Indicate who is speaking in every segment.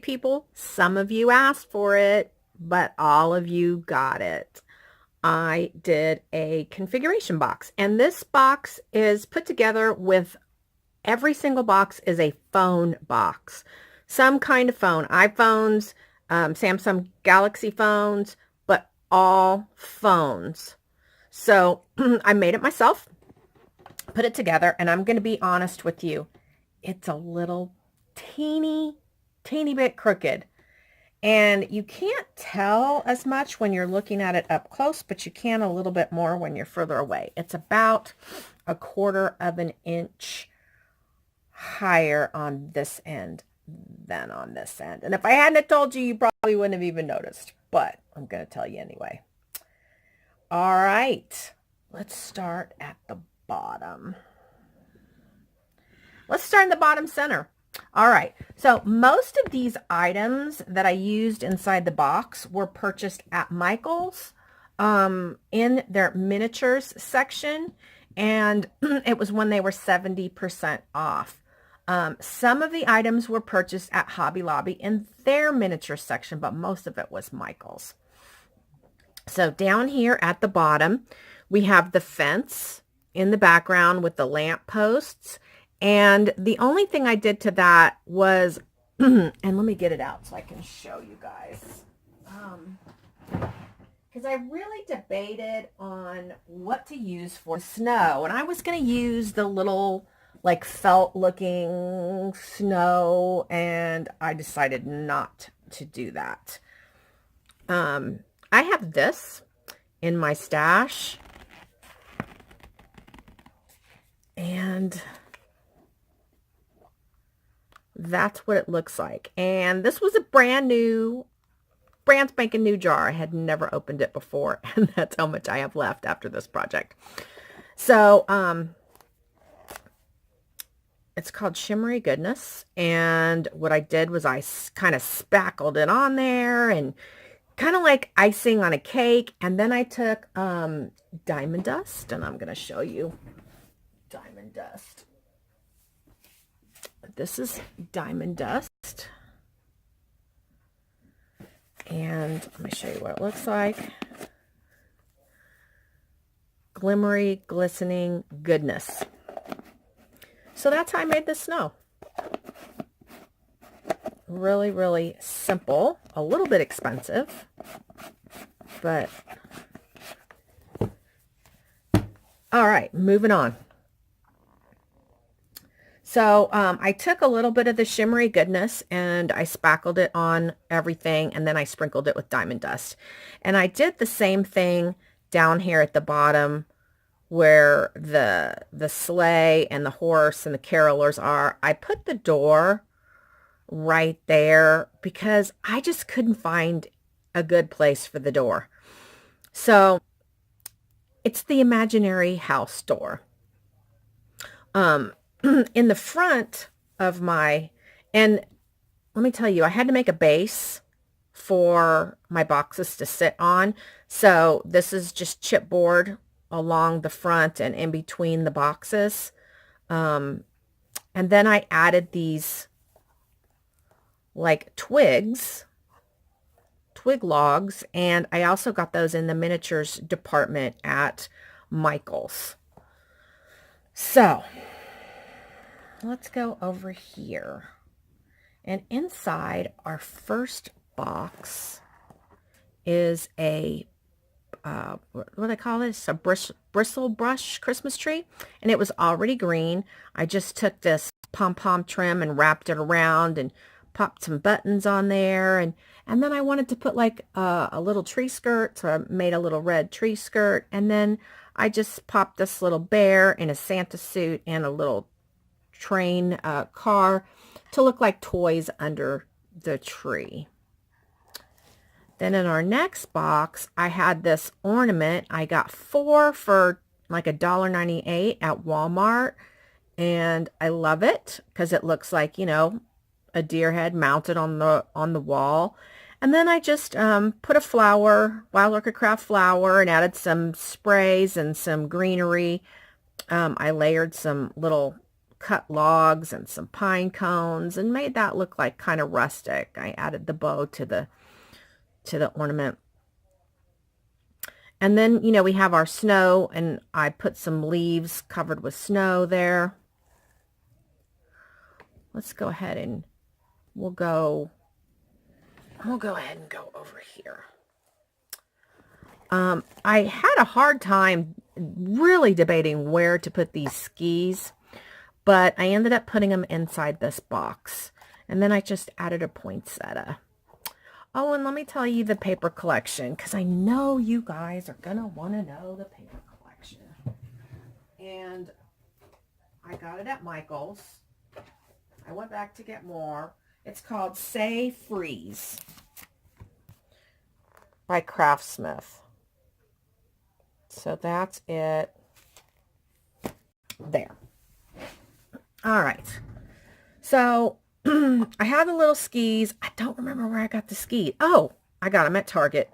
Speaker 1: people. Some of you asked for it, but all of you got it. I did a configuration box, and this box is put together with every single box is a phone box. Some kind of phone, iPhones, Samsung Galaxy phones, but all phones. So I made it myself, put it together, and I'm going to be honest with you. It's a little teeny bit crooked. And you can't tell as much when you're looking at it up close, but you can a little bit more when you're further away. It's about 1/4 of an inch higher on this end than on this end. And if I hadn't told you, you probably wouldn't have even noticed, but I'm going to tell you anyway. All right, let's start at the bottom. Let's start in the bottom center. All right, so most of these items that I used inside the box were purchased at Michael's in their miniatures section, and it was when they were 70% off. Some of the items were purchased at Hobby Lobby in their miniature section, but most of it was Michael's. So down here at the bottom, we have the fence in the background with the lamp posts. And the only thing I did to that was, and let me get it out so I can show you guys. Because I really debated on what to use for snow. And I was going to use the little like felt looking snow, and I decided not to do that. I have this in my stash, and that's what it looks like. And this was a brand spanking new jar. I had never opened it before, and that's how much I have left after this project. So it's called Shimmery Goodness, and what I did was I kind of spackled it on there, and kind of like icing on a cake. And then I took diamond dust, and I'm going to show you diamond dust. This is diamond dust, and let me show you what it looks like. Glimmery, glistening goodness. So that's how I made the snow. Really, really simple. A little bit expensive, but all right, moving on. So I took a little bit of the shimmery goodness and I spackled it on everything, and then I sprinkled it with diamond dust. And I did the same thing down here at the bottom where the sleigh and the horse and the carolers are. I put the door right there because I just couldn't find a good place for the door. So it's the imaginary house door. In the front of and let me tell you, I had to make a base for my boxes to sit on. So this is just chipboard along the front and in between the boxes. And then I added these like twig logs, and I also got those in the miniatures department at Michael's. So let's go over here. And inside our first box is a, what do they call this? A bristle brush Christmas tree. And it was already green. I just took this pom-pom trim and wrapped it around and popped some buttons on there. And then I wanted to put like a little tree skirt. So I made a little red tree skirt. And then I just popped this little bear in a Santa suit and a little train car to look like toys under the tree. Then in our next box, I had this ornament. I got 4 for like $1.98 at Walmart, and I love it because it looks like, you know, a deer head mounted on the wall. And then I just put a flower, Wild Orchid Craft flower, and added some sprays and some greenery. I layered some little cut logs and some pine cones and made that look like kind of rustic. I added the bow to the ornament. And then, you know, we have our snow, and I put some leaves covered with snow there. Let's go ahead and we'll go ahead and go over here. I had a hard time really debating where to put these skis, but I ended up putting them inside this box. And then I just added a poinsettia. Oh, and let me tell you the paper collection, because I know you guys are going to want to know the paper collection. And I got it at Michael's. I went back to get more. It's called Say Freeze by Craftsmith. So that's it there. All right. So I have the little skis. I don't remember where I got the ski. Oh, I got them at Target.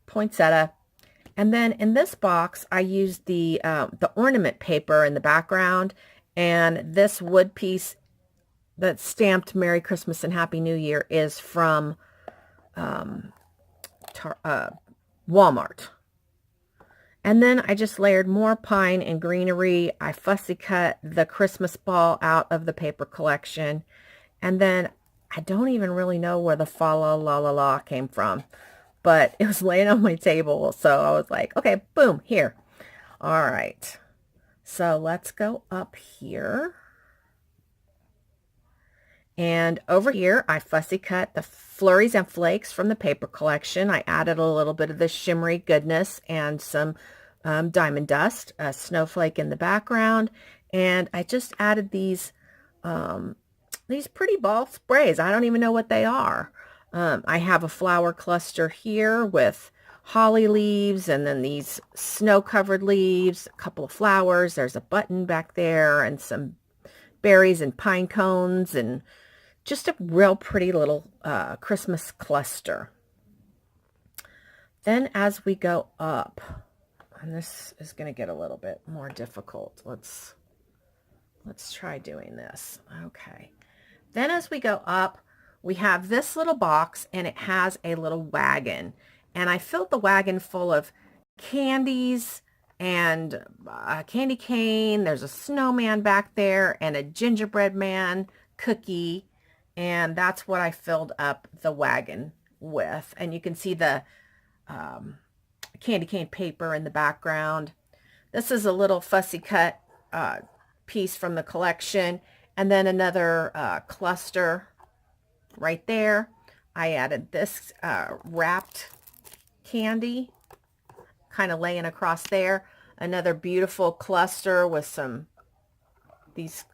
Speaker 1: Poinsettia. And then in this box, I used the ornament paper in the background, and this wood piece that's stamped Merry Christmas and Happy New Year is from Walmart. And then I just layered more pine and greenery. I fussy cut the Christmas ball out of the paper collection. And then I don't even really know where the fa la la la la came from, but it was laying on my table. So I was like, okay, boom, here. All right. So let's go up here. And over here, I fussy cut the flurries and flakes from the paper collection. I added a little bit of the shimmery goodness and some diamond dust, a snowflake in the background. And I just added these pretty ball sprays. I don't even know what they are. I have a flower cluster here with holly leaves, and then these snow-covered leaves, a couple of flowers. There's a button back there and some berries and pine cones, and just a real pretty little Christmas cluster. Then as we go up, and this is going to get a little bit more difficult. Let's try doing this. Okay. Then as we go up, we have this little box, and it has a little wagon. And I filled the wagon full of candies and a candy cane. There's a snowman back there and a gingerbread man cookie. And that's what I filled up the wagon with. And you can see the candy cane paper in the background. This is a little fussy cut piece from the collection. And then another cluster right there. I added this wrapped candy kind of laying across there. Another beautiful cluster with some these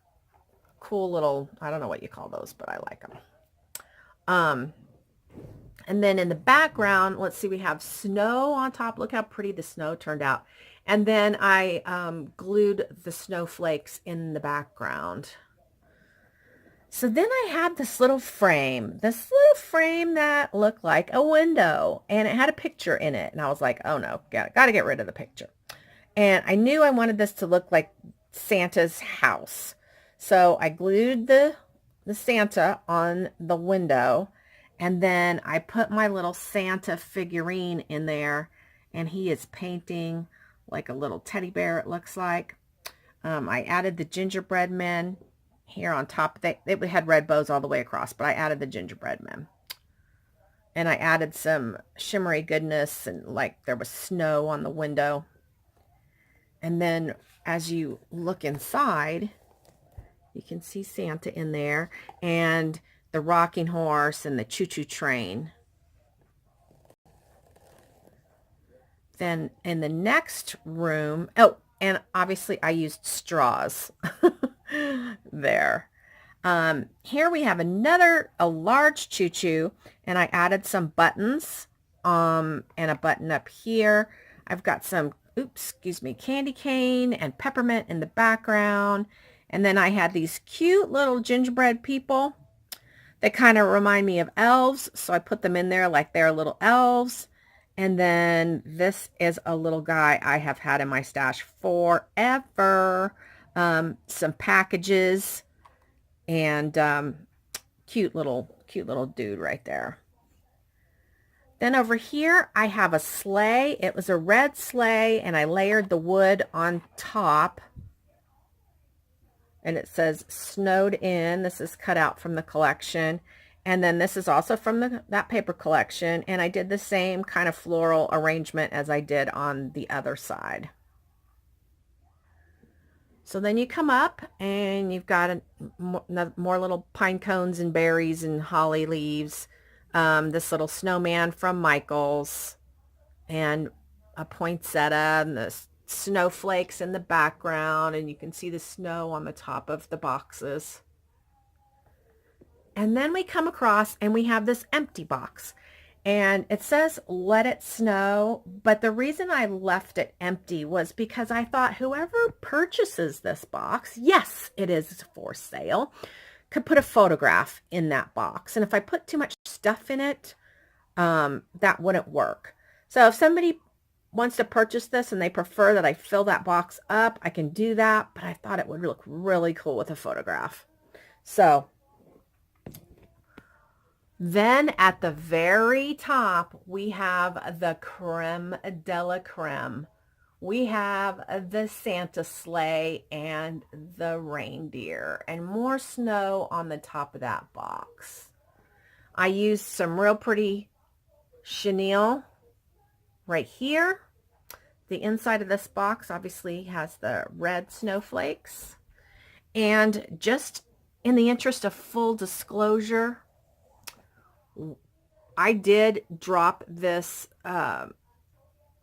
Speaker 1: cool little, I don't know what you call those, but I like them. And then in the background, let's see, we have snow on top. Look how pretty the snow turned out. And then I glued the snowflakes in the background. So then I had this little frame that looked like a window, and it had a picture in it. And I was like, oh no, got to get rid of the picture. And I knew I wanted this to look like Santa's house. So I glued the Santa on the window, and then I put my little Santa figurine in there, and he is painting like a little teddy bear, it looks like. I added the gingerbread men here on top. They had red bows all the way across, but I added the gingerbread men. And I added some shimmery goodness, and like there was snow on the window. And then as you look inside, you can see Santa in there, and the rocking horse and the choo-choo train. Then in the next room, oh, and obviously I used straws there. Here we have a large choo-choo, and I added some buttons and a button up here. I've got some, candy cane and peppermint in the background. And then I had these cute little gingerbread people that kind of remind me of elves. So I put them in there like they're little elves. And then this is a little guy I have had in my stash forever. some packages, and cute little dude right there. Then over here, I have a sleigh. It was a red sleigh, and I layered the wood on top. And it says Snowed In. This is cut out from the collection. And then this is also from that paper collection. And I did the same kind of floral arrangement as I did on the other side. So then you come up and you've got more little pine cones and berries and holly leaves. This little snowman from Michaels, and a poinsettia, and the snowflakes in the background, and you can see the snow on the top of the boxes. And then we come across and we have this empty box, and it says Let It Snow, but the reason I left it empty was because I thought whoever purchases this box, yes, it is for sale, could put a photograph in that box. And if I put too much stuff in it, that wouldn't work. So if somebody wants to purchase this and they prefer that I fill that box up, I can do that, but I thought it would look really cool with a photograph. So then at the very top, we have the creme de la creme. We have the Santa sleigh and the reindeer, and more snow on the top of that box. I used some real pretty chenille right here. The inside of this box obviously has the red snowflakes. And just in the interest of full disclosure, I did drop this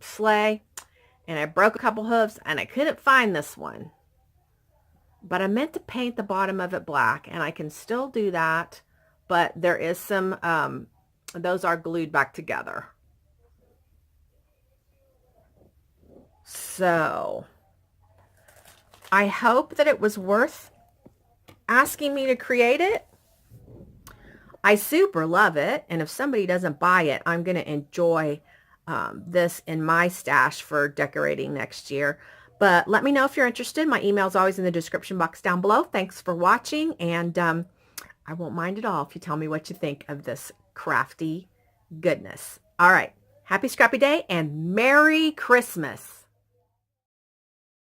Speaker 1: sleigh, and I broke a couple hooves, and I couldn't find this one. But I meant to paint the bottom of it black, and I can still do that, but there is some, those are glued back together. So I hope that it was worth asking me to create it. I super love it, and if somebody doesn't buy it, I'm going to enjoy this in my stash for decorating next year. But let me know if you're interested. My email is always in the description box down below. Thanks for watching, and I won't mind at all if you tell me what you think of this crafty goodness. All right, happy scrappy day and Merry Christmas.